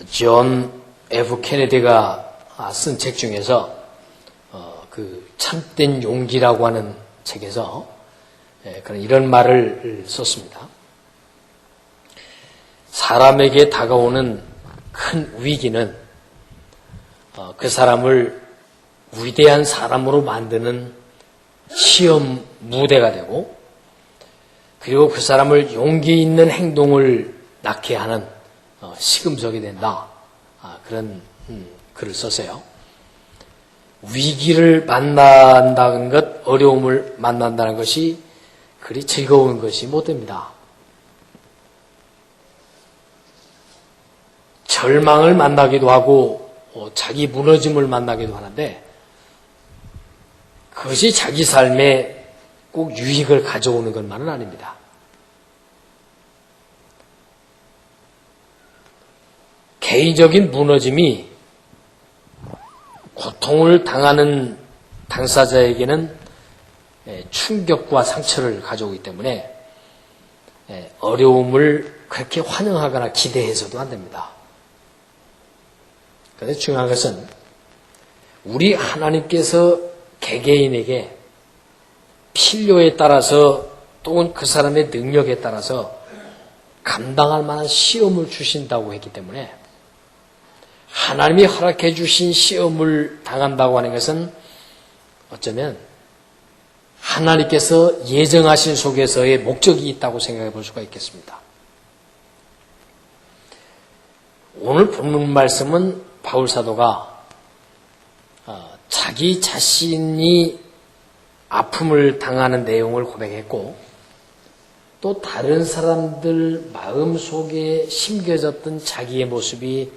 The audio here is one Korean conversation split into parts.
존 F. 케네디가 쓴 책 중에서 그 참된 용기라고 하는 책에서 그런 이런 말을 썼습니다. 사람에게 다가오는 큰 위기는 그 사람을 위대한 사람으로 만드는 시험 무대가 되고, 그리고 그 사람을 용기 있는 행동을 낳게 하는 시금석이 된다. 그런 글을 썼어요. 위기를 만난다는 것, 어려움을 만난다는 것이 그리 즐거운 것이 못 됩니다. 절망을 만나기도 하고 자기 무너짐을 만나기도 하는데, 그것이 자기 삶에 꼭 유익을 가져오는 것만은 아닙니다. 개인적인 무너짐이 고통을 당하는 당사자에게는 충격과 상처를 가져오기 때문에 어려움을 그렇게 환영하거나 기대해서도 안 됩니다. 그런데 중요한 것은 우리 하나님께서 개개인에게 필요에 따라서 또는 그 사람의 능력에 따라서 감당할 만한 시험을 주신다고 했기 때문에, 하나님이 허락해 주신 시험을 당한다고 하는 것은 어쩌면 하나님께서 예정하신 속에서의 목적이 있다고 생각해 볼 수가 있겠습니다. 오늘 본문 말씀은 바울 사도가 자기 자신이 아픔을 당하는 내용을 고백했고, 또 다른 사람들 마음속에 심겨졌던 자기의 모습이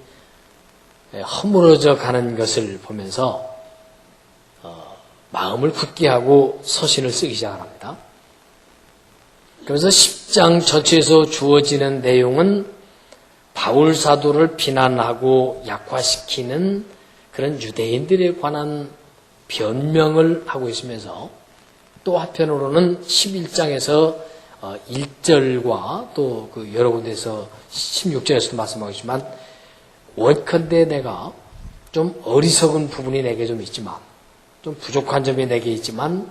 허물어져 가는 것을 보면서 마음을 굳게 하고 서신을 쓰기 시작합니다. 그래서 10장 전체에서 주어지는 내용은 바울 사도를 비난하고 약화시키는 그런 유대인들에 관한 변명을 하고 있으면서, 또 한편으로는 11장에서 1절과 또 그 여러 군데에서 16절에서도 말씀하고 있지만, 원컨대 내가 좀 어리석은 부분이 내게 좀 있지만, 좀 부족한 점이 내게 있지만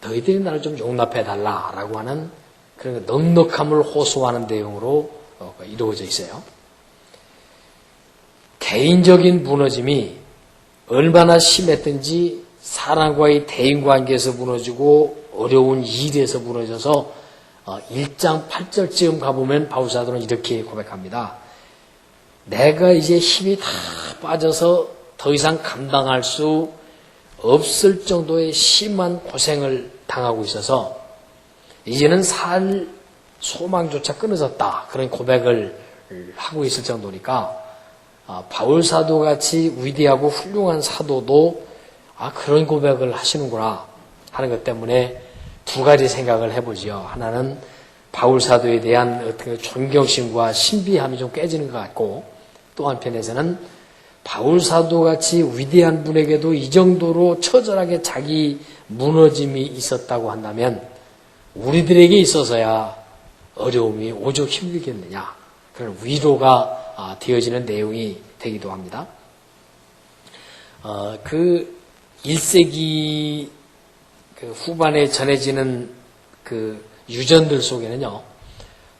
너희들이 나를 좀 용납해 달라라고 하는 그런 넉넉함을 호소하는 내용으로 이루어져 있어요. 개인적인 무너짐이 얼마나 심했든지 사람과의 대인관계에서 무너지고 어려운 일에서 무너져서 1장 8절쯤 가보면 바울 사도는 이렇게 고백합니다. 내가 이제 힘이 다 빠져서 더 이상 감당할 수 없을 정도의 심한 고생을 당하고 있어서 이제는 살 소망조차 끊어졌다. 그런 고백을 하고 있을 정도니까, 바울 사도같이 위대하고 훌륭한 사도도 그런 고백을 하시는구나 하는 것 때문에 두 가지 생각을 해보지요. 하나는 바울 사도에 대한 어떤 존경심과 신비함이 좀 깨지는 것 같고, 또 한편에서는 바울 사도같이 위대한 분에게도 이 정도로 처절하게 자기 무너짐이 있었다고 한다면 우리들에게 있어서야 어려움이 오죽 힘들겠느냐, 그런 위로가 되어지는 내용이 되기도 합니다. 그 1세기 그 후반에 전해지는 그 유전들 속에는요,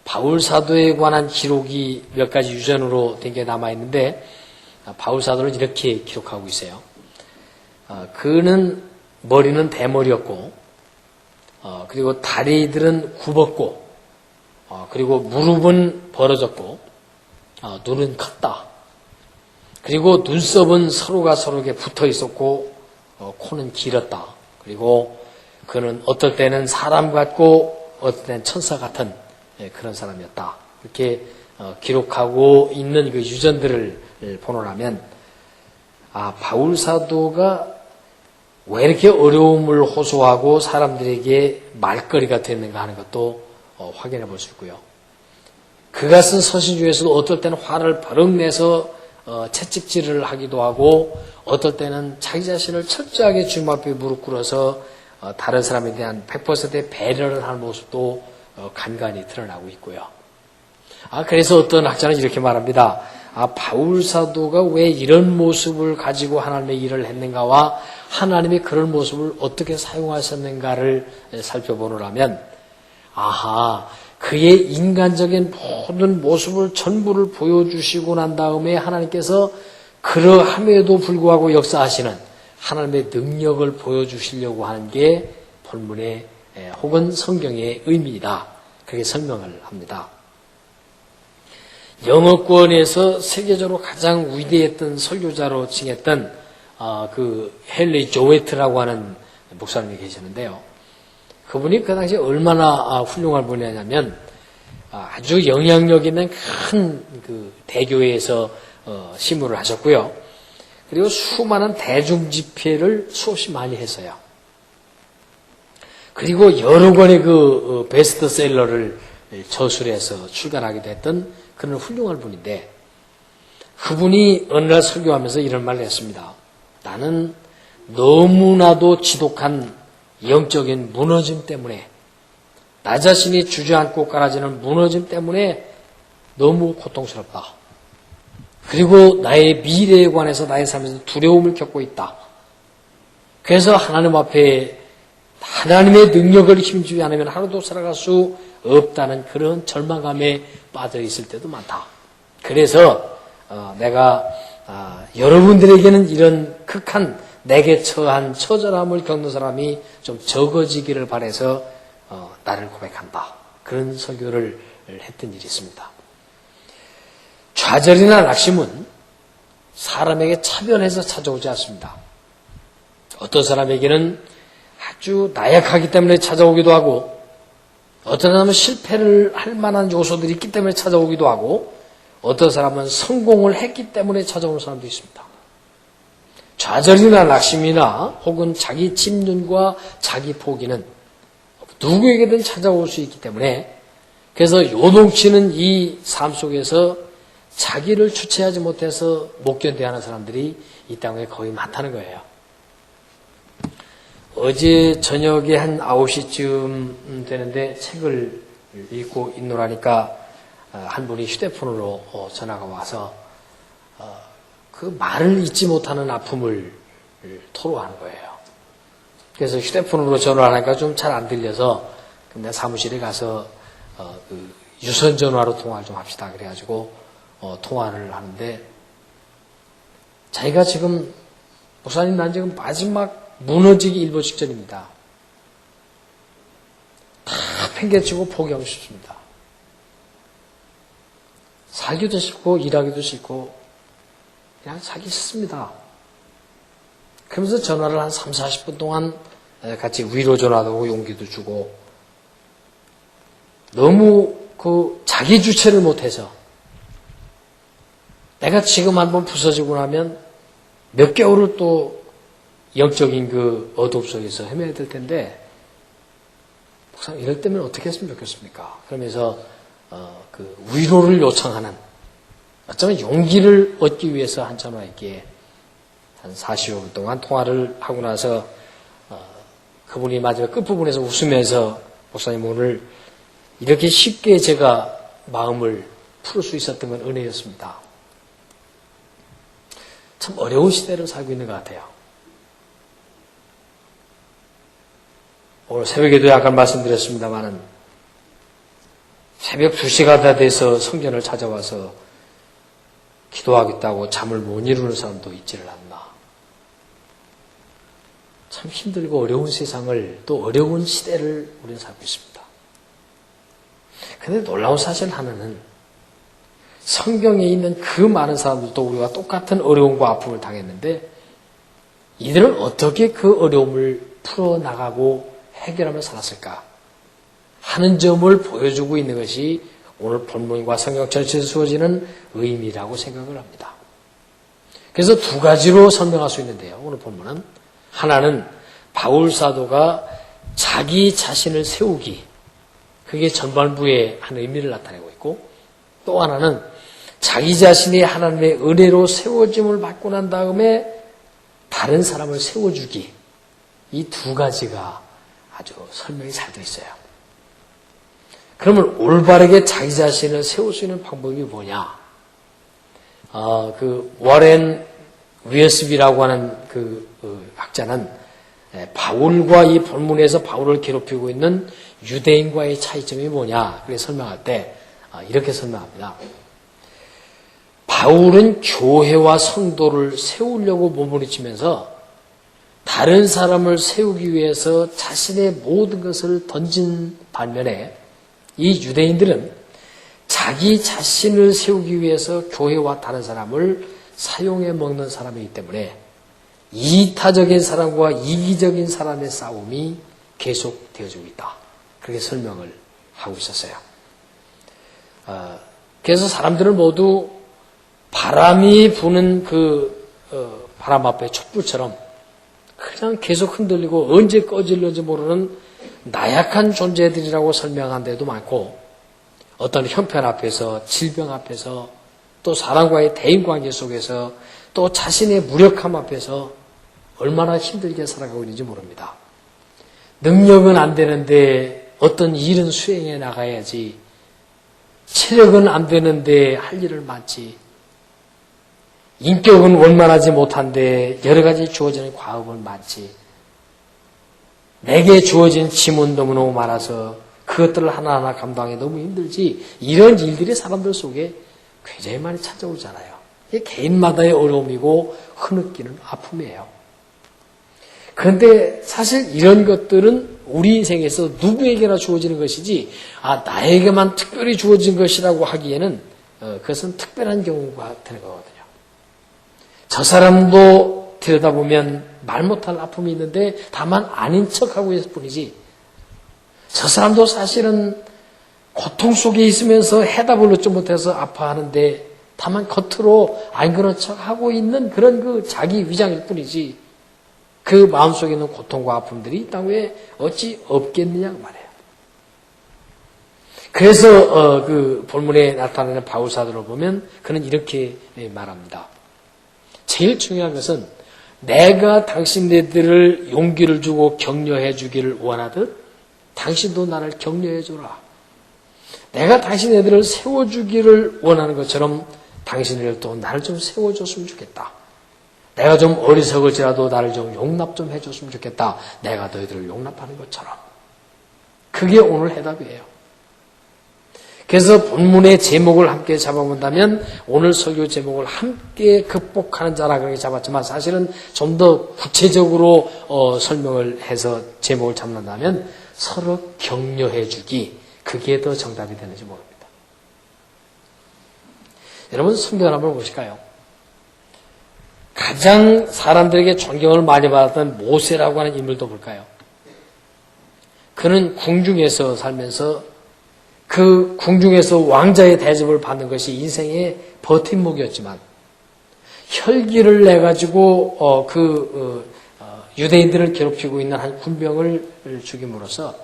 바울 사도에 관한 기록이 몇 가지 유전으로 된 게 남아있는데, 바울 사도는 이렇게 기록하고 있어요. 그는 머리는 대머리였고, 그리고 다리들은 굽었고, 그리고 무릎은 벌어졌고, 눈은 컸다. 그리고 눈썹은 서로가 서로에게 붙어 있었고, 코는 길었다. 그리고 그는 어떨 때는 사람 같고 어떨 때는 천사 같은 그런 사람이었다. 이렇게 기록하고 있는 그 유전들을 보노라면, 바울 사도가 왜 이렇게 어려움을 호소하고 사람들에게 말거리가 됐는가 하는 것도 확인해 볼 수 있고요. 그가 쓴 서신 중에서도 어떨 때는 화를 버럭 내서 채찍질을 하기도 하고, 어떨 때는 자기 자신을 철저하게 주님 앞에 무릎 꿇어서 다른 사람에 대한 100%의 배려를 하는 모습도 간간히 드러나고 있고요. 그래서 어떤 학자는 이렇게 말합니다. 바울 사도가 왜 이런 모습을 가지고 하나님의 일을 했는가와 하나님이 그런 모습을 어떻게 사용하셨는가를 살펴보려면, 그의 인간적인 모든 모습을 전부를 보여주시고 난 다음에 하나님께서 그러함에도 불구하고 역사하시는 하나님의 능력을 보여주시려고 하는 게 본문의 혹은 성경의 의미이다. 그렇게 설명을 합니다. 영어권에서 세계적으로 가장 위대했던 설교자로 칭했던 그 헨리 조웨트라고 하는 목사님이 계시는데요. 그분이 그 당시에 얼마나 훌륭한 분이냐면 아주 영향력 있는 큰 그 대교회에서 심부를 하셨고요. 그리고 수많은 대중 집회를 수없이 많이 했어요. 그리고 여러 권의 그 베스트셀러를 저술해서 출간하기도 했던 그런 훌륭한 분인데, 그분이 어느 날 설교하면서 이런 말을 했습니다. 나는 너무나도 지독한 영적인 무너짐 때문에, 나 자신이 주저앉고 깔아지는 무너짐 때문에 너무 고통스럽다. 그리고 나의 미래에 관해서 나의 삶에서 두려움을 겪고 있다. 그래서 하나님 앞에 하나님의 능력을 힘주지 않으면 하루도 살아갈 수 없다는 그런 절망감에 빠져 있을 때도 많다. 그래서 내가 여러분들에게는 이런 극한 내게 처한 처절함을 겪는 사람이 좀 적어지기를 바라서 나를 고백한다. 그런 설교를 했던 일이 있습니다. 좌절이나 낙심은 사람에게 차별해서 찾아오지 않습니다. 어떤 사람에게는 아주 나약하기 때문에 찾아오기도 하고, 어떤 사람은 실패를 할 만한 요소들이 있기 때문에 찾아오기도 하고, 어떤 사람은 성공을 했기 때문에 찾아오는 사람도 있습니다. 좌절이나 낙심이나 혹은 자기 침륜과 자기 포기는 누구에게든 찾아올 수 있기 때문에, 그래서 요동치는 이 삶 속에서 자기를 주체하지 못해서 못 견뎌야 하는 사람들이 이 땅에 거의 많다는 거예요. 어제 저녁에 한 9시쯤 되는데 책을 읽고 있노라니까 한 분이 휴대폰으로 전화가 와서 그 말을 잊지 못하는 아픔을 토로하는 거예요. 그래서 휴대폰으로 전화를 하니까 좀 잘 안 들려서 내가 사무실에 가서 그 유선 전화로 통화를 좀 합시다. 그래가지고 통화를 하는데, 자기가 지금 목사님 난 지금 마지막 무너지기 일보 직전입니다. 다 팽개치고 포기하고 싶습니다. 살기도 싫고 일하기도 싫고 그냥 살기 싫습니다. 그러면서 전화를 한 3, 40분 동안 같이 위로 전화도 하고 용기도 주고, 너무 그 자기 주체를 못해서 내가 지금 한번 부서지고 나면 몇 개월을 또 영적인 그 어둠 속에서 헤매야 될 텐데, 목사님 이럴 때면 어떻게 했으면 좋겠습니까? 그러면서 그 위로를 요청하는, 어쩌면 용기를 얻기 위해서 한 전화에게 한 45분 동안 통화를 하고 나서 그분이 마지막 끝부분에서 웃으면서, 목사님 오늘 이렇게 쉽게 제가 마음을 풀 수 있었던 건 은혜였습니다. 참 어려운 시대를 살고 있는 것 같아요. 오늘 새벽에도 약간 말씀드렸습니다만은, 새벽 2시가 다 돼서 성전을 찾아와서 기도하겠다고 잠을 못 이루는 사람도 있지를 않나. 참 힘들고 어려운 세상을, 또 어려운 시대를 우리는 살고 있습니다. 그런데 놀라운 사실 하나는, 성경에 있는 그 많은 사람들도 우리와 똑같은 어려움과 아픔을 당했는데, 이들은 어떻게 그 어려움을 풀어나가고 해결하며 살았을까 하는 점을 보여주고 있는 것이 오늘 본문과 성경 전체에서 주어지는 의미라고 생각을 합니다. 그래서 두 가지로 설명할 수 있는데요. 오늘 본문은, 하나는 바울 사도가 자기 자신을 세우기, 그게 전반부의 한 의미를 나타내고 있고, 또 하나는 자기 자신이 하나님의 은혜로 세워짐을 받고 난 다음에 다른 사람을 세워주기, 이 두 가지가 아주 설명이 잘 되어 있어요. 그러면 올바르게 자기 자신을 세울 수 있는 방법이 뭐냐? 그 워렌 위어스비라고 하는 그 학자는 바울과 이 본문에서 바울을 괴롭히고 있는 유대인과의 차이점이 뭐냐 그렇게 설명할 때 이렇게 설명합니다. 바울은 교회와 성도를 세우려고 몸부림치면서 다른 사람을 세우기 위해서 자신의 모든 것을 던진 반면에 이 유대인들은 자기 자신을 세우기 위해서 교회와 다른 사람을 사용해 먹는 사람이기 때문에 이타적인 사람과 이기적인 사람의 싸움이 계속되어지고 있다. 그렇게 설명을 하고 있었어요. 그래서 사람들은 모두 바람이 부는 바람 앞에 촛불처럼 그냥 계속 흔들리고 언제 꺼질는지 모르는 나약한 존재들이라고 설명한 데도 많고 어떤 형편 앞에서 질병 앞에서 또 사람과의 대인관계 속에서 또 자신의 무력함 앞에서 얼마나 힘들게 살아가고 있는지 모릅니다. 능력은 안 되는데 어떤 일은 수행해 나가야지. 체력은 안 되는데 할 일을 많지. 인격은 원만하지 못한데 여러 가지 주어지는 과업은 많지. 내게 주어진 짐은 너무너무 많아서 그것들을 하나하나 감당하기 너무 힘들지. 이런 일들이 사람들 속에 굉장히 많이 찾아오잖아요. 이게 개인마다의 어려움이고 흐느끼는 아픔이에요. 그런데 사실 이런 것들은 우리 인생에서 누구에게나 주어지는 것이지 나에게만 특별히 주어진 것이라고 하기에는 그것은 특별한 경우가 되는 거거든요. 저 사람도 들여다보면 말 못할 아픔이 있는데 다만 아닌 척하고 있을 뿐이지 저 사람도 사실은 고통 속에 있으면서 해답을 얻지 못해서 아파하는데 다만 겉으로 안 그런 척하고 있는 그런 그 자기 위장일 뿐이지 그 마음속에 있는 고통과 아픔들이 이 땅에 어찌 없겠느냐 말이에요. 그래서 그 본문에 나타나는 바울 사도를 보면 그는 이렇게 말합니다. 제일 중요한 것은 내가 당신네들을 용기를 주고 격려해 주기를 원하듯 당신도 나를 격려해 주라. 내가 당신네들을 세워주기를 원하는 것처럼 당신네들도 나를 좀 세워줬으면 좋겠다. 내가 좀 어리석을지라도 나를 좀 용납 좀 해줬으면 좋겠다. 내가 너희들을 용납하는 것처럼. 그게 오늘 해답이에요. 그래서 본문의 제목을 함께 잡아본다면 오늘 설교 제목을 함께 극복하는 자라 그렇게 잡았지만 사실은 좀 더 구체적으로 설명을 해서 제목을 잡는다면 서로 격려해 주기 그게 더 정답이 되는지 모릅니다. 여러분 성경을 한번 보실까요? 가장 사람들에게 존경을 많이 받았던 모세라고 하는 인물도 볼까요? 그는 궁중에서 살면서 그 궁중에서 왕자의 대접을 받는 것이 인생의 버팀목이었지만 혈기를 내가지고 유대인들을 괴롭히고 있는 한 군병을 죽임으로써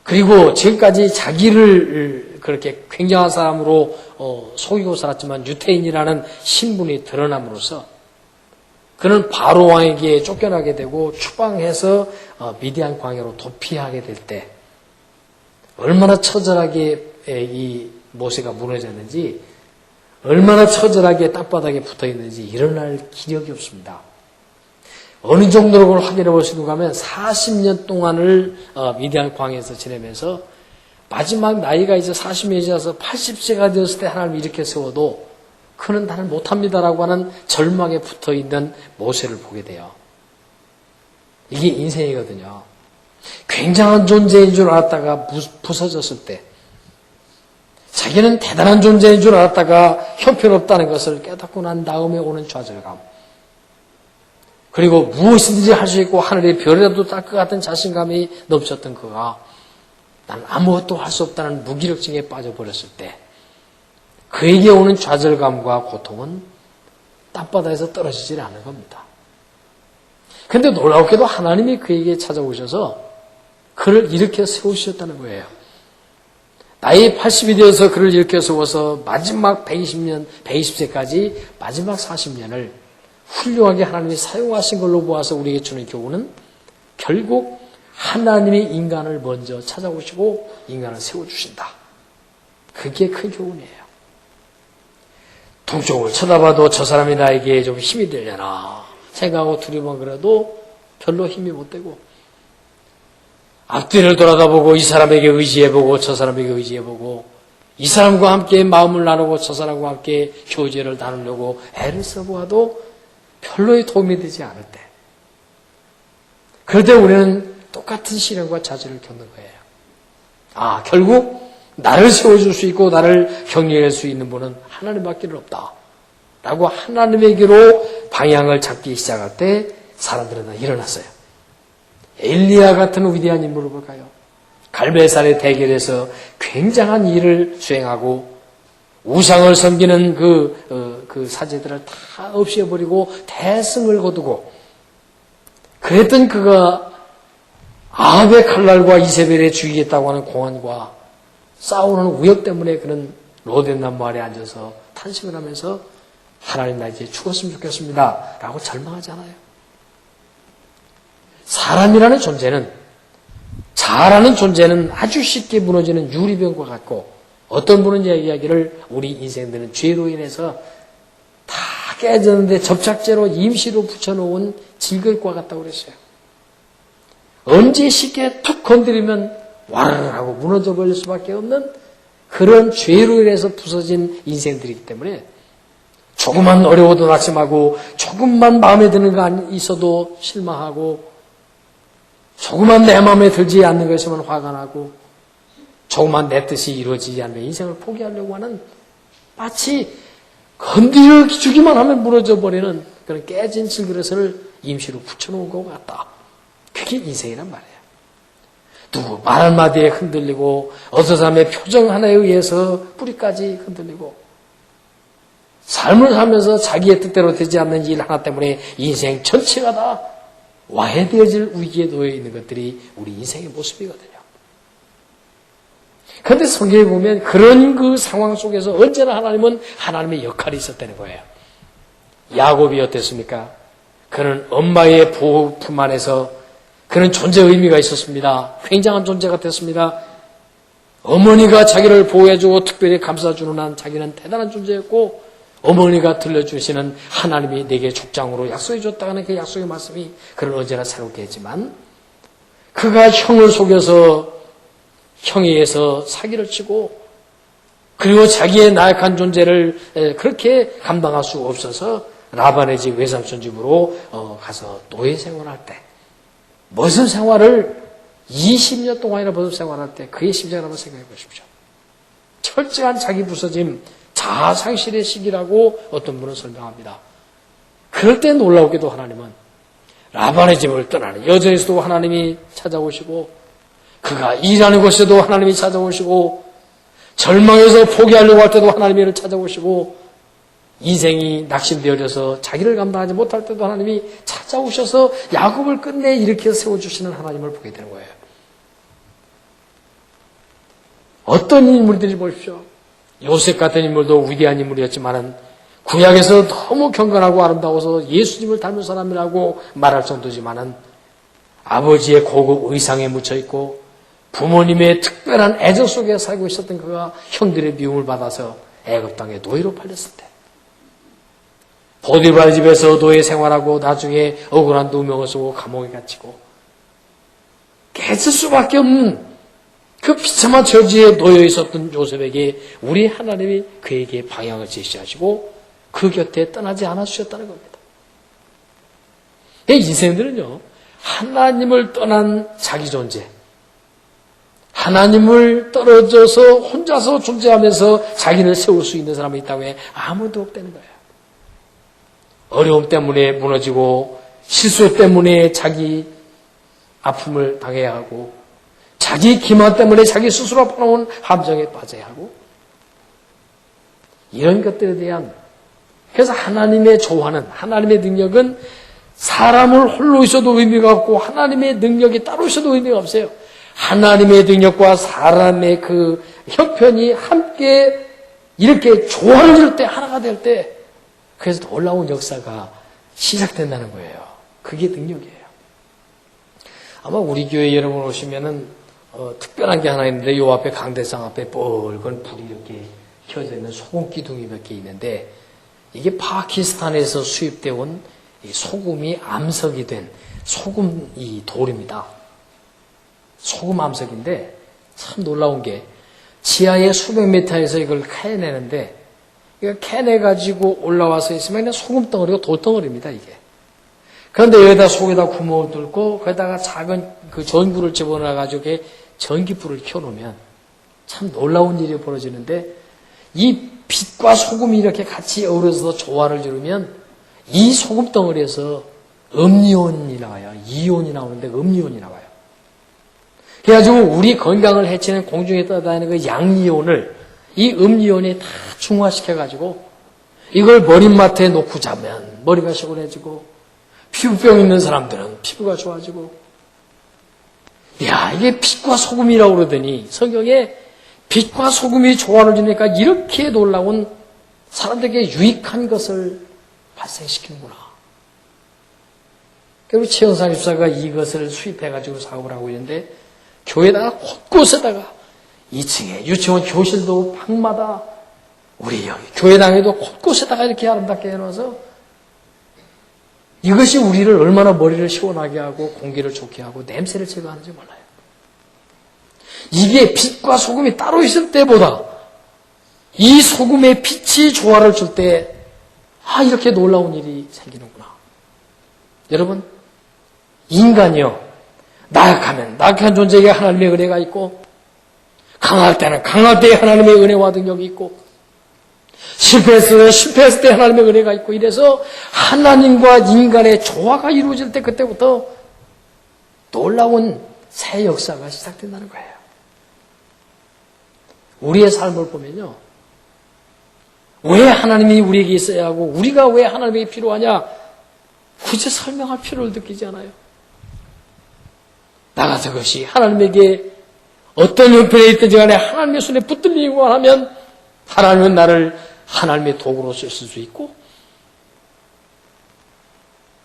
그리고 지금까지 자기를 그렇게 굉장한 사람으로 속이고 살았지만 유태인이라는 신분이 드러남으로써 그는 바로 왕에게 쫓겨나게 되고 추방해서 미디안 광야로 도피하게 될 때 얼마나 처절하게 이 모세가 무너졌는지 얼마나 처절하게 땅바닥에 붙어있는지 일어날 기력이 없습니다. 어느 정도로 그걸 확인해 볼 수 있는가 하면 40년 동안을 미디안 광야에서 지내면서 마지막 나이가 이제 40년이 지나서 80세가 되었을 때 하나님이 이렇게 세워도 그는 나는 못합니다라고 하는 절망에 붙어있는 모세를 보게 돼요. 이게 인생이거든요. 굉장한 존재인 줄 알았다가 부서졌을 때 자기는 대단한 존재인 줄 알았다가 형편없다는 것을 깨닫고 난 다음에 오는 좌절감 그리고 무엇이든지 할 수 있고 하늘의 별이라도 딸 것 같은 자신감이 넘쳤던 그가 난 아무것도 할 수 없다는 무기력증에 빠져버렸을 때 그에게 오는 좌절감과 고통은 땅바닥에서 떨어지질 않은 겁니다. 그런데 놀랍게도 하나님이 그에게 찾아오셔서 그를 일으켜 세우셨다는 거예요. 나이 80이 되어서 그를 일으켜 세워서 마지막 120세까지 마지막 40년을 훌륭하게 하나님이 사용하신 걸로 보아서 우리에게 주는 교훈은 결국 하나님이 인간을 먼저 찾아오시고 인간을 세워주신다. 그게 큰 교훈이에요. 동쪽을 쳐다봐도 저 사람이 나에게 좀 힘이 되려나 생각하고 두려워만 그래도 별로 힘이 못 되고, 앞뒤를 돌아다보고 이 사람에게 의지해보고 저 사람에게 의지해보고, 이 사람과 함께 마음을 나누고 저 사람과 함께 교제를 나누려고 애를 써보아도 별로의 도움이 되지 않을 때, 그럴 때 우리는 똑같은 시련과 자질을 겪는 거예요. 결국 나를 세워줄 수 있고 나를 격려할 수 있는 분은 하나님밖에 없다 라고 하나님에게로 방향을 잡기 시작할 때 사람들은 다 일어났어요. 엘리야 같은 위대한 인물을 볼까요? 갈멜산의 대결에서 굉장한 일을 수행하고 우상을 섬기는 그 사제들을 다 없애버리고 대승을 거두고, 그랬던 그가 아합의 칼날과 이세벨에 죽이겠다고 하는 공안과 싸우는 우역 때문에 그는 로덴나무 아래 앉아서 탄식을 하면서 하나님 나 이제 죽었으면 좋겠습니다 라고 절망하지 않아요. 사람이라는 존재는, 자라는 존재는 아주 쉽게 무너지는 유리병과 같고, 어떤 분은 이야기를 우리 인생들은 죄로 인해서 다 깨졌는데 접착제로 임시로 붙여놓은 질글과 같다고 그랬어요. 언제 쉽게 툭 건드리면 와르르 하고 무너져 버릴 수밖에 없는 그런 죄로 인해서 부서진 인생들이기 때문에 조금만 어려워도 낙심하고, 조금만 마음에 드는 거 있어도 실망하고, 조금만 내 마음에 들지 않는 것이면 화가 나고, 조금만 내 뜻이 이루어지지 않는 인생을 포기하려고 하는, 마치 건드려 주기만 하면 무너져 버리는 그런 깨진 질그릇을 임시로 붙여놓은 것 같다. 그게 인생이란 말이에요. 누구 말 한마디에 흔들리고, 어떤 사람의 표정 하나에 의해서 뿌리까지 흔들리고, 삶을 살면서 자기의 뜻대로 되지 않는 일 하나 때문에 인생 전체가 다 와해되어질 위기에 놓여 있는 것들이 우리 인생의 모습이거든요. 그런데 성경에 보면 그런 그 상황 속에서 언제나 하나님은 하나님의 역할이 있었다는 거예요. 야곱이 어땠습니까? 그는 엄마의 보호 품 안에서 그는 존재의 의미가 있었습니다. 굉장한 존재가 됐습니다. 어머니가 자기를 보호해주고 특별히 감싸주는 한 자기는 대단한 존재였고, 어머니가 들려주시는 하나님이 내게 족장으로 약속해 줬다는 그 약속의 말씀이 그를 언제나 새롭게 했지만, 그가 형을 속여서 형에 의해서 사기를 치고, 그리고 자기의 나약한 존재를 그렇게 감당할 수 없어서 라반의 집 외삼촌 집으로 가서 노예 생활할 때, 무슨 생활을 20년 동안이나 무슨 생활할 때 그의 심정을 한번 생각해 보십시오. 철저한 자기 부서짐, 자아상실의 시기라고 어떤 분은 설명합니다. 그럴 때 놀라우게도 하나님은 라반의 집을 떠나는 여정에서도 하나님이 찾아오시고, 그가 일하는 곳에도 하나님이 찾아오시고, 절망해서 포기하려고 할 때도 하나님이 찾아오시고, 인생이 낙심되어져서 자기를 감당하지 못할 때도 하나님이 찾아오셔서 야곱을 끝내 일으켜 세워주시는 하나님을 보게 되는 거예요. 어떤 인물들이 보십시오. 요셉 같은 인물도 위대한 인물이었지만은 구약에서 너무 경건하고 아름다워서 예수님을 닮은 사람이라고 말할 정도지만은 아버지의 고급 의상에 묻혀있고 부모님의 특별한 애정 속에 살고 있었던 그가 형들의 미움을 받아서 애굽 땅에 노예로 팔렸을 때, 보디발 집에서 노예 생활하고 나중에 억울한 누명을 쓰고 감옥에 갇히고 깨질 수밖에 없는 그 비참한 처지에 놓여 있었던 요셉에게 우리 하나님이 그에게 방향을 제시하시고 그 곁에 떠나지 않아주셨다는 겁니다. 인생들은요, 하나님을 떠난 자기 존재, 하나님을 떨어져서 혼자서 존재하면서 자기를 세울 수 있는 사람이 있다고 해 아무도 없다는 거예요. 어려움 때문에 무너지고, 실수 때문에 자기 아픔을 당해야 하고, 자기 기만 때문에 자기 스스로 파놓은 함정에 빠져야 하고, 이런 것들에 대한, 그래서 하나님의 조화는, 하나님의 능력은 사람을 홀로 있어도 의미가 없고 하나님의 능력이 따로 있어도 의미가 없어요. 하나님의 능력과 사람의 그 형편이 함께 이렇게 조화를 이룰 때, 하나가 될 때, 그래서 놀라운 역사가 시작된다는 거예요. 그게 능력이에요. 아마 우리 교회 여러분 오시면은 특별한 게 하나 있는데, 요 앞에 강대상 앞에 뻘건 불이 이렇게 켜져 있는 소금 기둥이 몇 개 있는데, 이게 파키스탄에서 수입되어 온 소금이 암석이 된 소금 이 돌입니다. 소금 암석인데 참 놀라운 게 지하에 수백 미터에서 이걸 캐내는데 이거 캐내가지고 올라와서 있으면 그냥 소금 덩어리고 돌덩어리입니다, 이게. 그런데 여기다 속에다 구멍을 뚫고 거기다가 작은 그 전구를 집어넣어가지고 전기불을 켜놓으면 참 놀라운 일이 벌어지는데 이 빛과 소금이 이렇게 같이 어우러져서 조화를 이루면 이 소금 덩어리에서 음이온이 나와요. 이온이 나오는데 음이온이 나와요. 그래가지고 우리 건강을 해치는 공중에 떠다니는 그 양이온을 이 음이온이 다 중화시켜가지고 이걸 머리맡에 놓고 자면 머리가 시원해지고 피부병 있는 사람들은 피부가 좋아지고 이게 빛과 소금이라고 그러더니 성경에 빛과 소금이 조화를 이루니까 이렇게 놀라운 사람들에게 유익한 것을 발생시키는구나. 그리고 최영상 집사가 이것을 수입해가지고 사업을 하고 있는데 교회에다가 곳곳에다가 2층에 유치원 교실도 방마다 우리 여기 교회당에도 곳곳에다가 이렇게 아름답게 해놔서 이것이 우리를 얼마나 머리를 시원하게 하고 공기를 좋게 하고 냄새를 제거하는지 몰라요. 이게 빛과 소금이 따로 있을 때보다 이 소금의 빛이 조화를 줄 때 이렇게 놀라운 일이 생기는구나. 여러분, 인간이요, 나약하면 나약한 존재에게 하나님의 은혜가 있고 강할 때는 강할 때에 하나님의 은혜와 능력이 있고 실패했을 때 하나님의 은혜가 있고 이래서 하나님과 인간의 조화가 이루어질 때 그때부터 놀라운 새 역사가 시작된다는 거예요. 우리의 삶을 보면요, 왜 하나님이 우리에게 있어야 하고 우리가 왜 하나님에게 필요하냐 굳이 설명할 필요를 느끼지 않아요. 나 같은 것이 하나님에게 어떤 형편에 있든지 간에 하나님의 손에 붙들리기만 하면 하나님은 나를 하나님의 도구로 쓰실 수 있고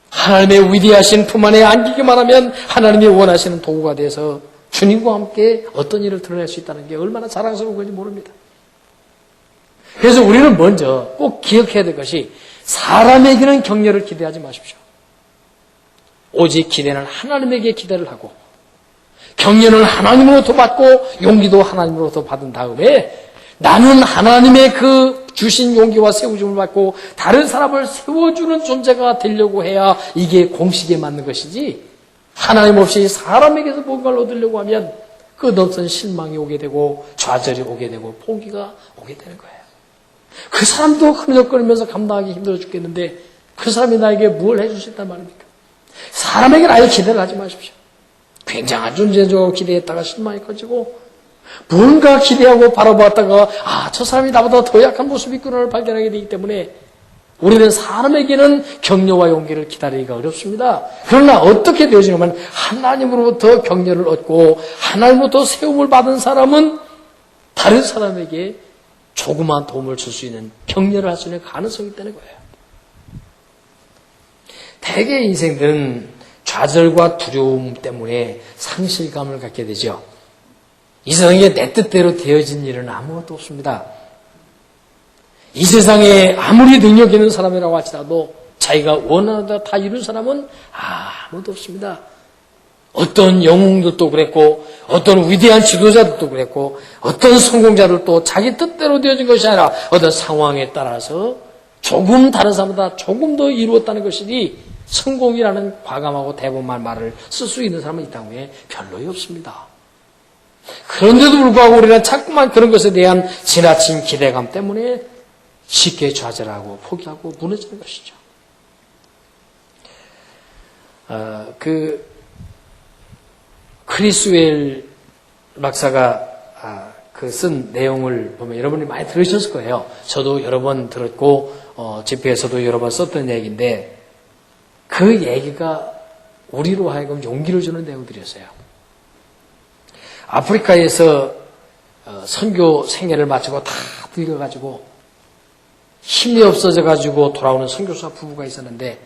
하나님의 위대하신 품 안에 안기기만 하면 하나님이 원하시는 도구가 돼서 주님과 함께 어떤 일을 드러낼 수 있다는 게 얼마나 자랑스러운 건지 모릅니다. 그래서 우리는 먼저 꼭 기억해야 될 것이 사람에게는 격려를 기대하지 마십시오. 오직 기대는 하나님에게 기대를 하고 격려는 하나님으로부터 받고 용기도 하나님으로부터 받은 다음에 나는 하나님의 그 주신 용기와 세우심을 받고 다른 사람을 세워주는 존재가 되려고 해야 이게 공식에 맞는 것이지 하나님 없이 사람에게서 뭔가를 얻으려고 하면 끝없는 실망이 오게 되고 좌절이 오게 되고 포기가 오게 되는 거예요. 그 사람도 흐느적거리면서 감당하기 힘들어 죽겠는데 그 사람이 나에게 뭘 해줄 수 있단 말입니까? 사람에게는 아예 기대를 하지 마십시오. 굉장한 존재인 줄 알고 기대했다가 실망이 커지고 뭔가 기대하고 바라보았다가 저 사람이 나보다 더 약한 모습이 있구나를 발견하게 되기 때문에 우리는 사람에게는 격려와 용기를 기다리기가 어렵습니다. 그러나 어떻게 되어지냐면 하나님으로부터 격려를 얻고 하나님으로부터 세움을 받은 사람은 다른 사람에게 조그마한 도움을 줄 수 있는 격려를 할 수 있는 가능성이 있다는 거예요. 대개 인생들은 좌절과 두려움 때문에 상실감을 갖게 되죠. 이 세상에 내 뜻대로 되어진 일은 아무것도 없습니다. 이 세상에 아무리 능력 있는 사람이라고 할지라도 자기가 원하는 대로 다 이룬 사람은 아무도 없습니다. 어떤 영웅들도 그랬고 어떤 위대한 지도자들도 그랬고 어떤 성공자들도 자기 뜻대로 되어진 것이 아니라 어떤 상황에 따라서 조금 다른 사람보다 조금 더 이루었다는 것이니 성공이라는 과감하고 대범한 말을 쓸 수 있는 사람은 이 땅에 별로 없습니다. 그런데도 불구하고 우리는 자꾸만 그런 것에 대한 지나친 기대감 때문에 쉽게 좌절하고 포기하고 무너지는 것이죠. 크리스웰 박사가 그 쓴 내용을 보면 여러분이 많이 들으셨을 거예요. 저도 여러 번 들었고 집회에서도 여러 번 썼던 얘기인데 그 얘기가 우리로 하여금 용기를 주는 내용들이었어요. 아프리카에서 선교 생애를 마치고 다 늙어가지고 힘이 없어져가지고 돌아오는 선교사 부부가 있었는데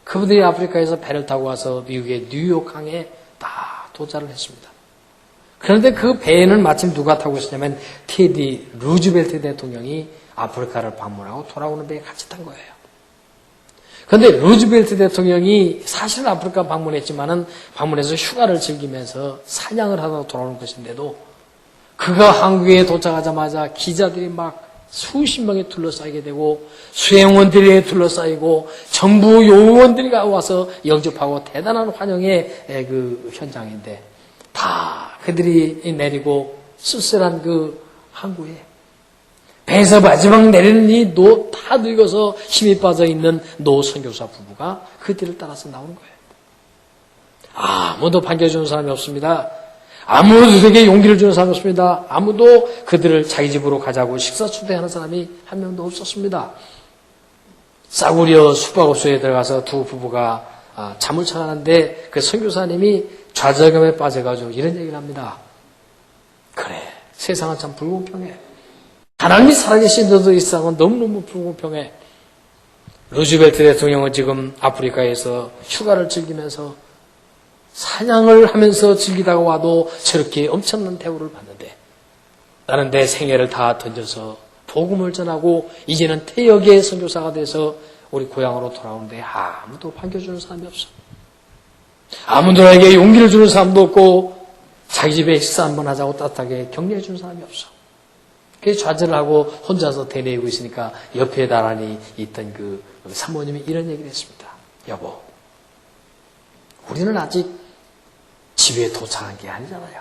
그분들이 아프리카에서 배를 타고 와서 미국의 뉴욕항에 다 도착을 했습니다. 그런데 그 배에는 마침 누가 타고 있었냐면 테디 루즈벨트 대통령이 아프리카를 방문하고 돌아오는 배에 같이 탄 거예요. 그런데 루즈벨트 대통령이 사실은 아프리카 방문했지만은 방문해서 휴가를 즐기면서 사냥을 하다가 돌아오는 것인데도 그가 한국에 도착하자마자 기자들이 막 수십 명에 둘러싸이게 되고 수행원들에 둘러싸이고 정부 요원들이 와서 영접하고 대단한 환영의 그 현장인데 다 그들이 내리고 쓸쓸한 그 항구에 배에서 마지막 내리는 이 다 늙어서 힘이 빠져 있는 노 선교사 부부가 그 뒤를 따라서 나오는 거예요. 아무도 반겨주는 사람이 없습니다. 아무도 그에게 용기를 주는 사람이 없습니다. 아무도 그들을 자기 집으로 가자고 식사 초대하는 사람이 한 명도 없었습니다. 싸구려 숙박업소에 들어가서 두 부부가 잠을 청하는데 그 선교사님이 좌절감에 빠져가지고 이런 얘기를 합니다. 그래, 세상은 참 불공평해. 하나님이 살아계신데도 이 세상은 너무너무 불공평해. 루즈벨트 대통령은 지금 아프리카에서 휴가를 즐기면서 사냥을 하면서 즐기다가 와도 저렇게 엄청난 대우를 받는데 나는 내 생애를 다 던져서 복음을 전하고 이제는 퇴역의 선교사가 돼서 우리 고향으로 돌아오는데 아무도 반겨주는 사람이 없어. 아무도에게 용기를 주는 사람도 없고 자기 집에 식사 한번 하자고 따뜻하게 격려해 주는 사람이 없어. 그래서 좌절을 하고 혼자서 되뇌이고 있으니까 옆에 나란히 있던 그 사모님이 이런 얘기를 했습니다. 여보, 우리는 아직 집에 도착한 게 아니잖아요.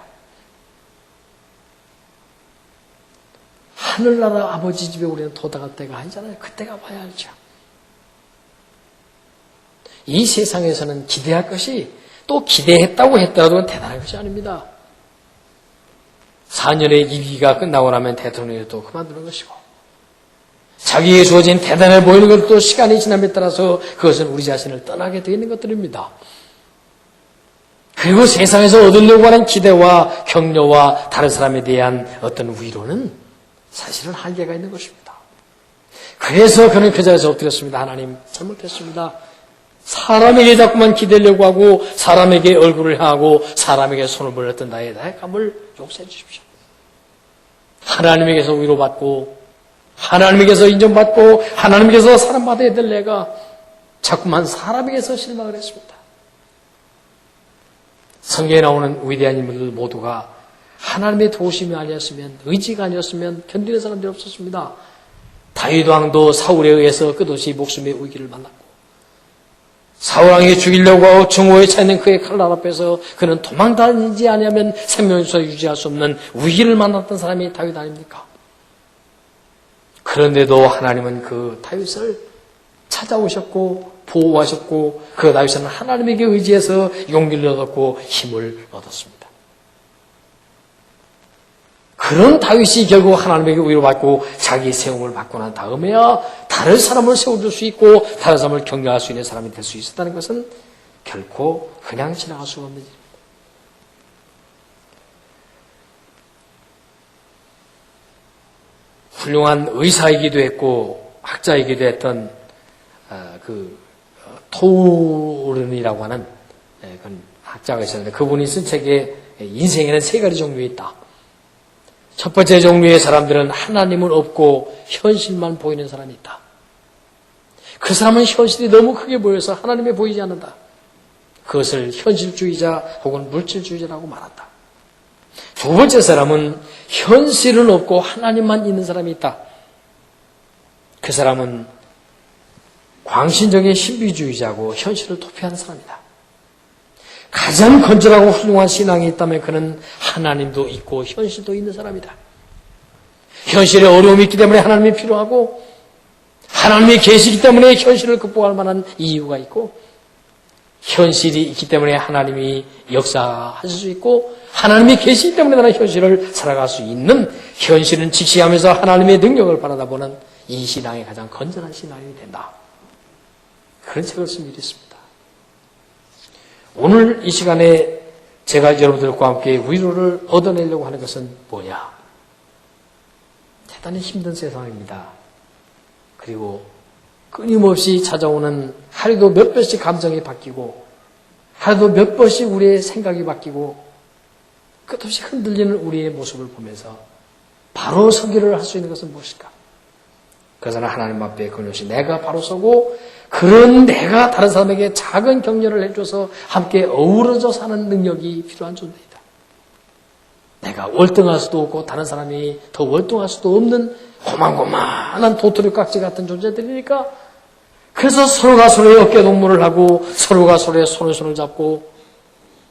하늘나라 아버지 집에 우리는 도착할 때가 아니잖아요. 그때가 봐야 알죠. 이 세상에서는 기대할 것이 또 기대했다고 했더라도 대단한 것이 아닙니다. 4년의 임기가 끝나고 나면 대통령이 또 그만두는 것이고 자기에게 주어진 대단해 보이는 것도 시간이 지남에 따라서 그것은 우리 자신을 떠나게 되어 있는 것들입니다. 그리고 세상에서 얻으려고 하는 기대와 격려와 다른 사람에 대한 어떤 위로는 사실은 한계가 있는 것입니다. 그래서 그는 그 자리에서 엎드렸습니다. 하나님, 잘못했습니다. 사람에게 자꾸만 기대려고 하고 사람에게 얼굴을 향하고 사람에게 손을 벌렸던 나의 나약함을 용서해 주십시오. 하나님에게서 위로받고 하나님에게서 인정받고 하나님에게서 사랑받아야 될 내가 자꾸만 사람에게서 실망을 했습니다. 성경에 나오는 위대한 인물들 모두가 하나님의 도우심이 아니었으면 의지가 아니었으면 견디는 사람들이 없었습니다. 다윗 왕도 사울에 의해서 끝없이 목숨의 위기를 만났고 사울 왕이 죽이려고 하고 증오에 차있는 그의 칼날 앞에서 그는 도망다니지 아니하면 생명에서 유지할 수 없는 위기를 만났던 사람이 다윗 아닙니까? 그런데도 하나님은 그 다윗을 찾아오셨고 보호하셨고 그 다윗은 하나님에게 의지해서 용기를 얻었고 힘을 얻었습니다. 그런 다윗이 결국 하나님에게 위로받고 자기 세움을 받고 난 다음에야 다른 사람을 세워줄 수 있고 다른 사람을 격려할 수 있는 사람이 될 수 있었다는 것은 결코 그냥 지나갈 수가 없는 일입니다. 훌륭한 의사이기도 했고 학자이기도 했던 토른이라고 하는 그런 학자가 있었는데 그분이 쓴 책에 인생에는 세 가지 종류가 있다. 첫 번째 종류의 사람들은 하나님은 없고 현실만 보이는 사람이 있다. 그 사람은 현실이 너무 크게 보여서 하나님이 보이지 않는다. 그것을 현실주의자 혹은 물질주의자라고 말한다. 두 번째 사람은 현실은 없고 하나님만 있는 사람이 있다. 그 사람은 광신적인 신비주의자고 현실을 도피하는 사람이다. 가장 건전하고 훌륭한 신앙이 있다면 그는 하나님도 있고 현실도 있는 사람이다. 현실에 어려움이 있기 때문에 하나님이 필요하고 하나님이 계시기 때문에 현실을 극복할 만한 이유가 있고 현실이 있기 때문에 하나님이 역사하실 수 있고 하나님이 계시기 때문에 나는 현실을 살아갈 수 있는 현실은 직시하면서 하나님의 능력을 바라다보는 이 신앙이 가장 건전한 신앙이 된다. 그런 책을 쓴 일이 있습니다. 오늘 이 시간에 제가 여러분들과 함께 위로를 얻어내려고 하는 것은 뭐냐? 대단히 힘든 세상입니다. 그리고 끊임없이 찾아오는 하루도 몇 번씩 감정이 바뀌고 하루도 몇 번씩 우리의 생각이 바뀌고 끝없이 흔들리는 우리의 모습을 보면서 바로 서기를 할 수 있는 것은 무엇일까? 그것은 하나님 앞에 그것이 내가 바로 서고 그런 내가 다른 사람에게 작은 격려를 해줘서 함께 어우러져 사는 능력이 필요한 존재이다. 내가 월등할 수도 없고 다른 사람이 더 월등할 수도 없는 고만고만한 도토리 깍지 같은 존재들이니까 그래서 서로가 서로의 어깨 동무를 하고 서로가 서로의 손을 잡고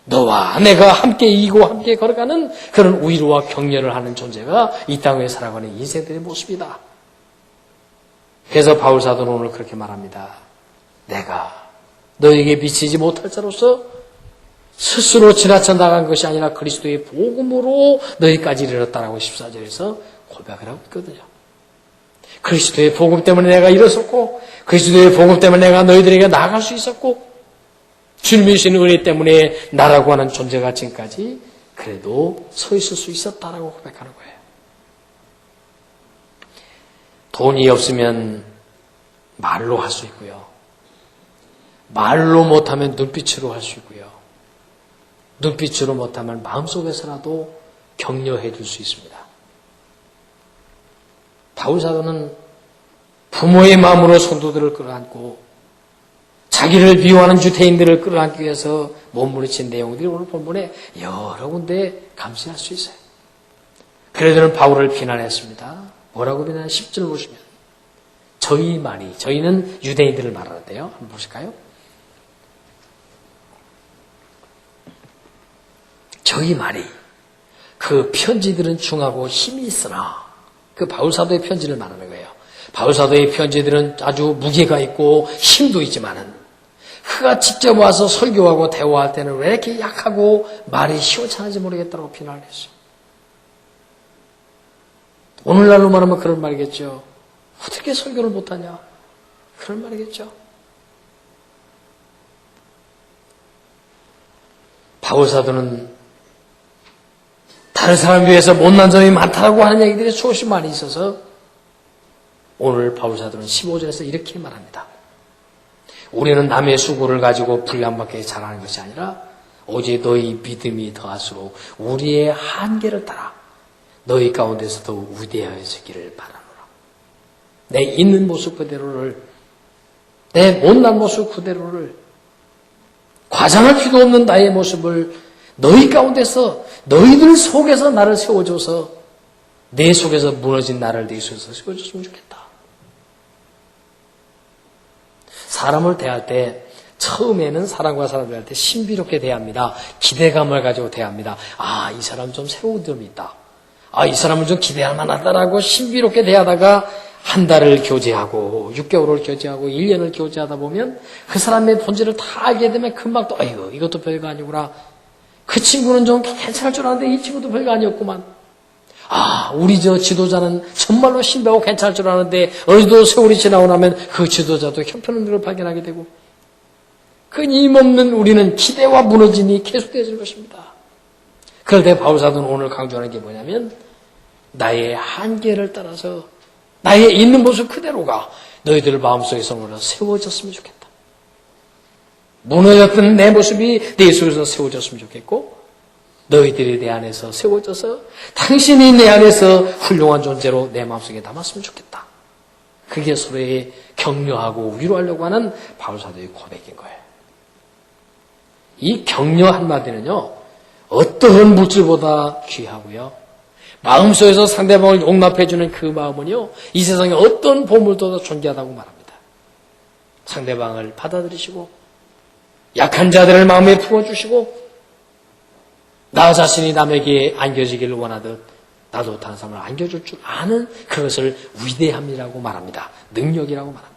너와 내가 함께 이기고 함께 걸어가는 그런 위로와 격려를 하는 존재가 이 땅에 살아가는 인생들의 모습이다. 그래서 바울 사도는 오늘 그렇게 말합니다. 내가 너에게 미치지 못할 자로서 스스로 지나쳐 나간 것이 아니라 그리스도의 복음으로 너희까지 이르렀다라고 14절에서 고백을 하고 있거든요. 그리스도의 복음 때문에 내가 일어섰고 그리스도의 복음 때문에 내가 너희들에게 나아갈 수 있었고 주님이 주신 은혜 때문에 나라고 하는 존재가 지금까지 그래도 서 있을 수 있었다라고 고백하는 거예요. 돈이 없으면 말로 할 수 있고요. 말로 못하면 눈빛으로 할 수 있고요. 눈빛으로 못하면 마음속에서라도 격려해 줄 수 있습니다. 바울 사도는 부모의 마음으로 성도들을 끌어안고 자기를 미워하는 유대인들을 끌어안기 위해서 몸부림친 내용들이 오늘 본문에 여러 군데 감시할 수 있어요. 그래도는 바울을 비난했습니다. 뭐라고 비난해? 10절 보시면 저희만이, 저희는 유대인들을 말하는데요. 한번 보실까요? 저희만이 그 편지들은 중하고 힘이 있으나 그 바울사도의 편지를 말하는 거예요. 바울사도의 편지들은 아주 무게가 있고 힘도 있지만은 그가 직접 와서 설교하고 대화할 때는 왜 이렇게 약하고 말이 시원찮은지 모르겠다고 비난을 했어요. 오늘날로 말하면 그런 말이겠죠. 어떻게 설교를 못하냐? 그런 말이겠죠. 바울사도는 다른 사람에 비해서 못난 점이 많다고 하는 얘기들이 수없이 많이 있어서 오늘 바울사도는 15절에서 이렇게 말합니다. 우리는 남의 수고를 가지고 분량받게 잘하는 것이 아니라 오직 너희 믿음이 더할수록 우리의 한계를 따라 너희 가운데서 더욱 위대하여지기를 바라노라. 내 있는 모습 그대로를, 내 못난 모습 그대로를, 과장할 필요 없는 나의 모습을 너희 가운데서, 너희들 속에서 나를 세워줘서 내 속에서 무너진 나를 네 속에서 세워줬으면 좋겠다. 사람을 대할 때 처음에는 사람과 사람 대할 때 신비롭게 대합니다. 기대감을 가지고 대합니다. 아, 이 사람 좀 새로운 점이 있다. 아, 이 사람은 좀 기대할 만하다라고 신비롭게 대하다가 한 달을 교제하고 6개월을 교제하고 1년을 교제하다 보면 그 사람의 본질을 다 알게 되면 금방 또 아이고 이것도 별거 아니구나. 그 친구는 좀 괜찮을 줄 알았는데 이 친구도 별거 아니었구만. 아, 우리 저 지도자는 정말로 신비하고 괜찮을 줄 알았는데 어느덧 세월이 지나고 나면 그 지도자도 형편없는 걸 발견하게 되고 끊임없는 우리는 기대와 무너짐이 계속되어질 것입니다. 그럴 때 바울사도는 오늘 강조하는 게 뭐냐면 나의 한계를 따라서 나의 있는 모습 그대로가 너희들 마음속에서 세워졌으면 좋겠다. 무너졌던 내 모습이 내 속에서 세워졌으면 좋겠고 너희들이 내 안에서 세워져서 당신이 내 안에서 훌륭한 존재로 내 마음속에 담았으면 좋겠다. 그게 서로의 격려하고 위로하려고 하는 바울사도의 고백인 거예요. 이 격려 한마디는요. 어떠한 물질보다 귀하고요. 마음속에서 상대방을 용납해주는 그 마음은요. 이 세상에 어떤 보물보다 존귀하다고 말합니다. 상대방을 받아들이시고 약한 자들을 마음에 품어주시고 나 자신이 남에게 안겨지기를 원하듯 나도 다른 사람을 안겨줄 줄 아는 그것을 위대함이라고 말합니다. 능력이라고 말합니다.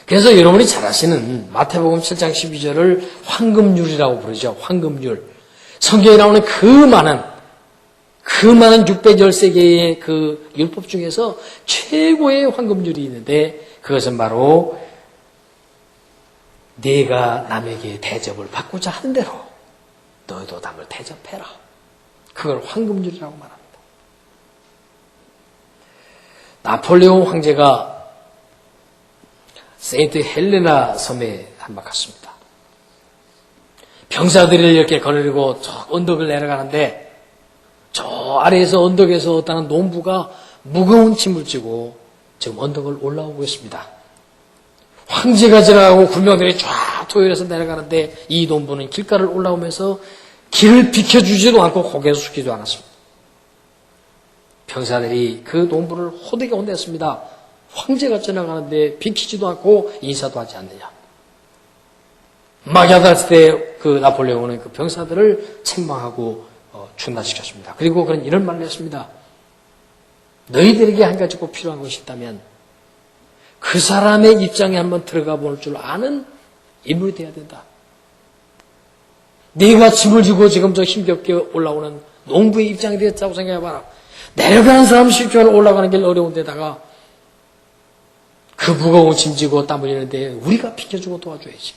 그래서 여러분이 잘 아시는 마태복음 7장 12절을 황금률이라고 부르죠. 황금률. 성경에 나오는 그 많은 613개의 그 율법 중에서 최고의 황금률이 있는데 그것은 바로 네가 남에게 대접을 받고자 하는 대로 너희도 남을 대접해라. 그걸 황금률이라고 말합니다. 나폴레옹 황제가 세인트 헬레나 섬에 한번 갔습니다. 병사들을 이렇게 거느리고 저 언덕을 내려가는데 저 아래에서 언덕에서 어떤 농부가 무거운 짐을 지고 지금 언덕을 올라오고 있습니다. 황제가 지나가고 군병들이 쫙 도열해서 내려가는데 이 농부는 길가를 올라오면서 길을 비켜주지도 않고 고개를 숙이지도 않았습니다. 병사들이 그 농부를 호되게 혼냈습니다. 황제가 지나가는데 비키지도 않고 인사도 하지 않느냐. 마기아달 때 그 나폴레옹은 그 병사들을 책망하고 중단시켰습니다. 그리고 그는 이런 말을 했습니다. 너희들에게 한 가지 꼭 필요한 것이 있다면 그 사람의 입장에 한번 들어가 볼 줄 아는 인물이 되어야 된다. 네가 짐을 지고 지금 저 힘겹게 올라오는 농부의 입장이 되었다고 생각해봐라. 내려가는 사람 쉽지 않아 올라가는 길 어려운 데다가 그 무거운 짐 지고 땀 흘리는데 우리가 비켜주고 도와줘야지.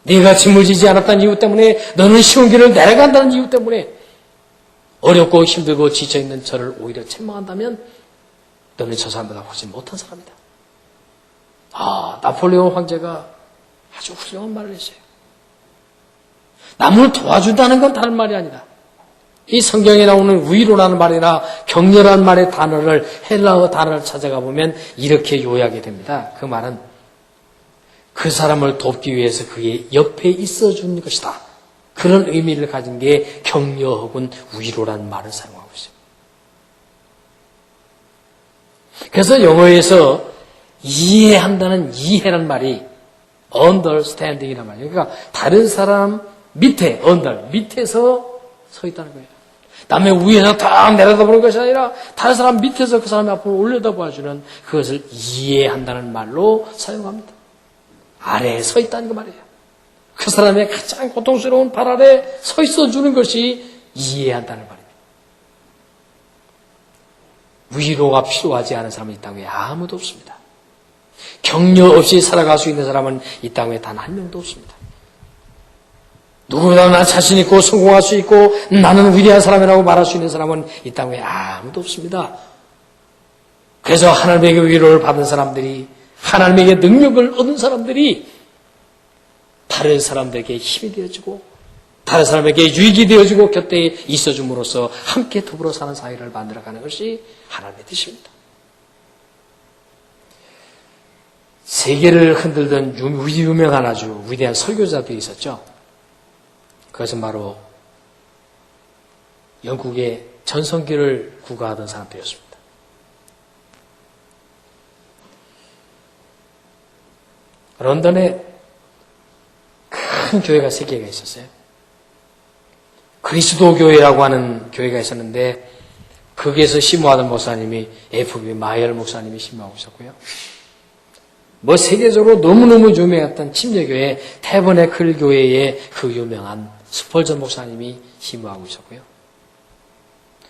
네가 짐을 지지 않았다는 이유 때문에 너는 쉬운 길을 내려간다는 이유 때문에 어렵고 힘들고 지쳐있는 저를 오히려 책망한다면 너는 저 사람보다 훨씬 못한 사람이다. 나폴레옹 황제가 아주 훌륭한 말을 했어요. 남을 도와준다는 건 다른 말이 아니다. 이 성경에 나오는 위로라는 말이나 격려라는 말의 단어를 헬라어 단어를 찾아가 보면 이렇게 요약이 됩니다. 그 말은 그 사람을 돕기 위해서 그의 옆에 있어주는 것이다. 그런 의미를 가진 게 격려 혹은 위로라는 말을 사용하고 있어요. 그래서 영어에서 이해한다는 이해라는 말이 understanding이란 말이에요. 그러니까 다른 사람 밑에, 밑에서 서 있다는 거예요. 남의 위에서 딱 내려다보는 것이 아니라 다른 사람 밑에서 그 사람의 앞으로 올려다보아주는 그것을 이해한다는 말로 사용합니다. 아래에 서 있다는 그 말이에요. 그 사람의 가장 고통스러운 발 아래 서 있어주는 것이 이해한다는 말입니다. 위로가 필요하지 않은 사람은 이 땅에 아무도 없습니다. 격려 없이 살아갈 수 있는 사람은 이 땅에 단 한 명도 없습니다. 누구보다 나 자신 있고 성공할 수 있고 나는 위대한 사람이라고 말할 수 있는 사람은 이 땅에 아무도 없습니다. 그래서 하나님에게 위로를 받은 사람들이 하나님에게 능력을 얻은 사람들이 다른 사람들에게 힘이 되어주고 다른 사람에게 유익이 되어주고 곁에 있어줌으로써 함께 더불어 사는 사회를 만들어가는 것이 하나님의 뜻입니다. 세계를 흔들던 유명한 아주 위대한 설교자들이 있었죠. 그것은 바로 영국의 전성기를 구가하던 사람들이었습니다. 런던에 큰 교회가 3개가 있었어요. 그리스도 교회라고 하는 교회가 있었는데 거기에서 심호하던 목사님이 F.B. 마이얼 목사님이 심호하고 있었고요. 세계적으로 너무너무 유명했던 침례교회 태버네클 교회의 그 유명한 스펄전 목사님이 심호하고 있었고요.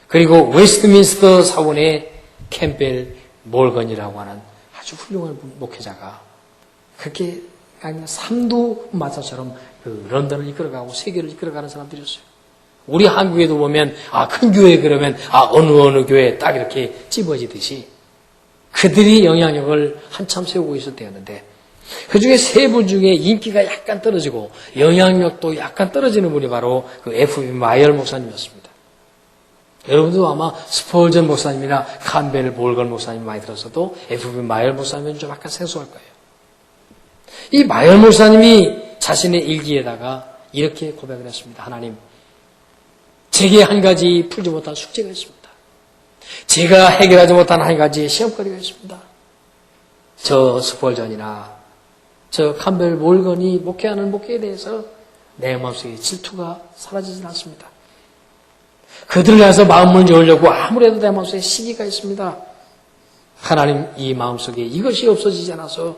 그리고 웨스트민스터 사원의 캠벨 몰건이라고 하는 아주 훌륭한 목회자가 그렇게 그냥 삼두마차처럼 그 런던을 이끌어가고 세계를 이끌어가는 사람들이었어요. 우리 한국에도 보면 큰 교회 그러면 어느 교회 딱 이렇게 찝어지듯이 그들이 영향력을 한참 세우고 있을 때였는데 그중에 3분 중에 인기가 약간 떨어지고 영향력도 약간 떨어지는 분이 바로 그 F.B. 마이얼 목사님이었습니다. 여러분도 아마 스펄전 목사님이나 캄벨 몰건 목사님 많이 들었어도 F.B. 마이얼 목사님은 좀 약간 생소할 거예요. 이 마이얼 목사님이 자신의 일기에다가 이렇게 고백을 했습니다. 하나님, 제게 한 가지 풀지 못한 숙제가 있습니다. 제가 해결하지 못한 한 가지 시험거리가 있습니다. 저 스펄전이나 저 캄벨 몰건이 목회하는 목회에 대해서 내 마음속에 질투가 사라지진 않습니다. 그들을 위해서 마음을 열려고 아무래도 내 마음속에 시기가 있습니다. 하나님, 이 마음속에 이것이 없어지지 않아서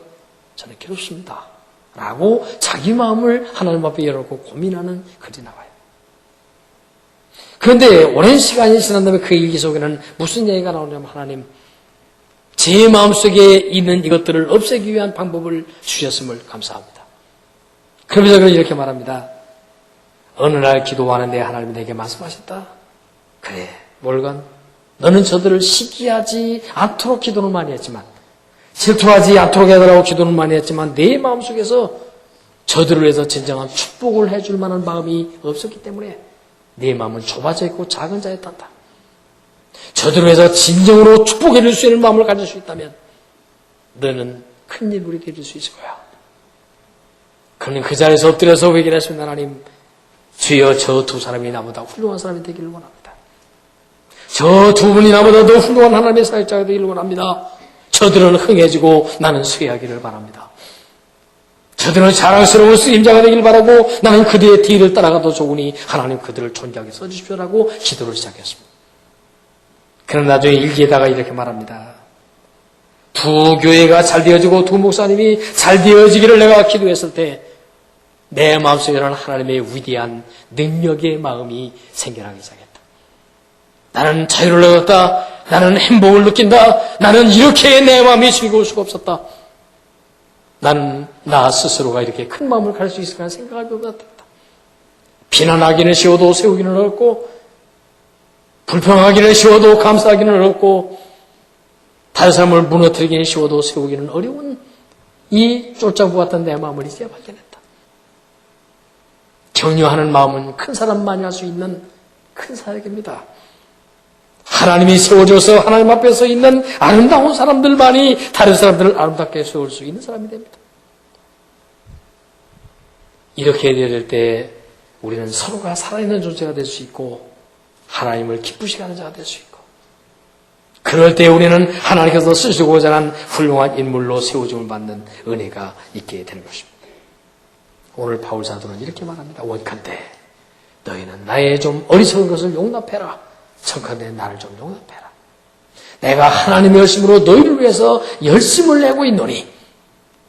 저는 괴롭습니다. 라고 자기 마음을 하나님 앞에 열어놓고 고민하는 글이 나와요. 그런데 오랜 시간이 지난 다음에 그 일기 속에는 무슨 얘기가 나오냐면 하나님, 제 마음속에 있는 이것들을 없애기 위한 방법을 주셨음을 감사합니다. 그러면서 그는 이렇게 말합니다. 어느 날 기도하는데 하나님이 내게 말씀하셨다. 그래, 몰건, 너는 저들을 시기하지 않도록 기도는 많이 했지만 질투하지 않도록 해달라고 기도는 많이 했지만 내 마음속에서 저들을 위해서 진정한 축복을 해줄 만한 마음이 없었기 때문에 내 마음은 좁아져 있고 작은 자였단다. 저들을 위해서 진정으로 축복해 줄 수 있는 마음을 가질 수 있다면 너는 큰 인물이 될 수 있을 거야. 그는 그 자리에서 엎드려서 회개했습니다. 하나님, 주여 저 두 사람이 나보다 훌륭한 사람이 되기를 원합니다. 저 두 분이 나보다 더 훌륭한 하나님의 사역자가 되기를 원합니다. 저들은 흥해지고 나는 쇠하기를 바랍니다. 저들은 자랑스러운 쓰임자가 되기를 바라고 나는 그들의 뒤를 따라가도 좋으니 하나님 그들을 존귀하게 써주십시오라고 기도를 시작했습니다. 그는 나중에 일기에다가 이렇게 말합니다. 두 교회가 잘 되어지고 두 목사님이 잘 되어지기를 내가 기도했을 때 내 마음속에는 하나님의 위대한 능력의 마음이 생겨나기 시작했다. 나는 자유를 얻었다. 나는 행복을 느낀다. 나는 이렇게 내 마음이 즐거울 수가 없었다. 나는 나 스스로가 이렇게 큰 마음을 가질 수 있을까 생각할 것 같았다. 비난하기는 쉬워도 세우기는 어렵고 불평하기는 쉬워도 감사하기는 어렵고 다른 사람을 무너뜨리기는 쉬워도 세우기는 어려운 이 쫄장구 같은 내 마음을 이제 발견했다. 격려하는 마음은 큰 사람만이 할 수 있는 큰 사역입니다. 하나님이 세워줘서 하나님 앞에 서 있는 아름다운 사람들만이 다른 사람들을 아름답게 세울 수 있는 사람이 됩니다. 이렇게 될 때 우리는 서로가 살아있는 존재가 될 수 있고 하나님을 기쁘시게 하는 자가 될 수 있고 그럴 때 우리는 하나님께서 쓰시고자 하는 훌륭한 인물로 세워줌을 받는 은혜가 있게 되는 것입니다. 오늘 바울 사도는 이렇게 말합니다. 원컨대 너희는 나의 좀 어리석은 것을 용납해라. 청컨대 나를 좀 용납해라. 내가 하나님의 열심으로 너희를 위해서 열심을 내고 있노니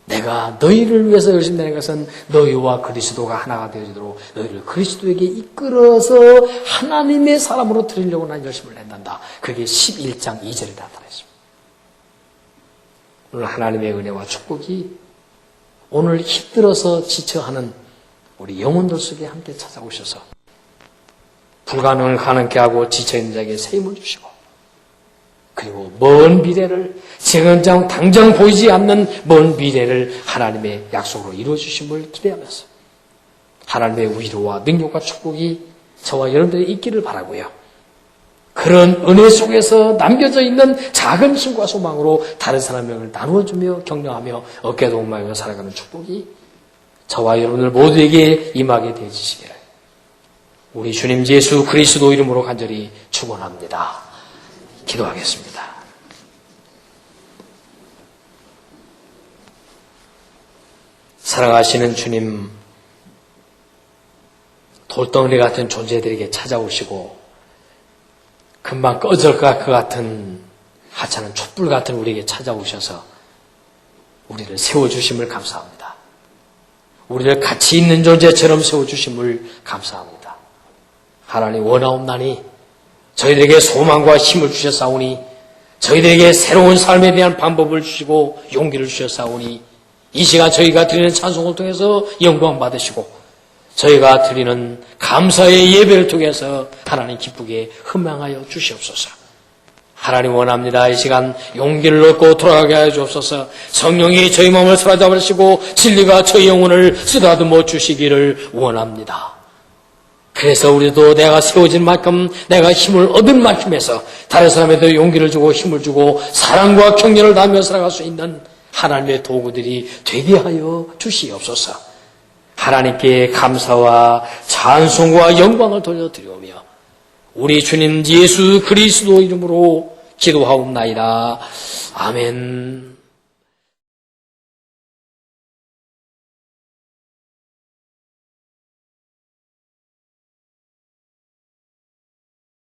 내가 너희를 위해서 열심히 내는 것은 너희와 그리스도가 하나가 되어지도록 너희를 그리스도에게 이끌어서 하나님의 사람으로 드리려고 난 열심을 낸단다. 그게 11장 2절에 나타났습니다. 오늘 하나님의 은혜와 축복이 오늘 힘들어서 지쳐하는 우리 영혼들 속에 함께 찾아오셔서 불가능을 가능케 하고 지쳐있는 자에게 새 힘을 주시고 그리고 먼 미래를 지금 당장 보이지 않는 먼 미래를 하나님의 약속으로 이루어주심을 기대하면서 하나님의 위로와 능력과 축복이 저와 여러분들이 있기를 바라고요. 그런 은혜 속에서 남겨져 있는 작은 힘과 소망으로 다른 사람을 나누어주며 격려하며 어깨동무하며 살아가는 축복이 저와 여러분들 모두에게 임하게 되어지시기를 우리 주님 예수 그리스도 이름으로 간절히 축원합니다. 기도하겠습니다. 사랑하시는 주님, 돌덩어리 같은 존재들에게 찾아오시고 금방 꺼질 것 같은 하찮은 촛불 같은 우리에게 찾아오셔서 우리를 세워주심을 감사합니다. 우리를 가치 있는 존재처럼 세워주심을 감사합니다. 하나님 원하옵나니 저희들에게 소망과 힘을 주셨사오니 저희들에게 새로운 삶에 대한 방법을 주시고 용기를 주셨사오니 이 시간 저희가 드리는 찬송을 통해서 영광 받으시고 저희가 드리는 감사의 예배를 통해서 하나님 기쁘게 흠양하여 주시옵소서. 하나님 원합니다. 이 시간 용기를 얻고 돌아가게 하여 주옵소서. 성령이 저희 마음을 사로잡으시고 진리가 저희 영혼을 쓰다듬어 주시기를 원합니다. 그래서 우리도 내가 세워진 만큼 내가 힘을 얻은 만큼에서 다른 사람에도 용기를 주고 힘을 주고 사랑과 격려를 나누며 살아갈 수 있는 하나님의 도구들이 되게 하여 주시옵소서. 하나님께 감사와 찬송과 영광을 돌려드리오며 우리 주님 예수 그리스도 이름으로 기도하옵나이다. 아멘.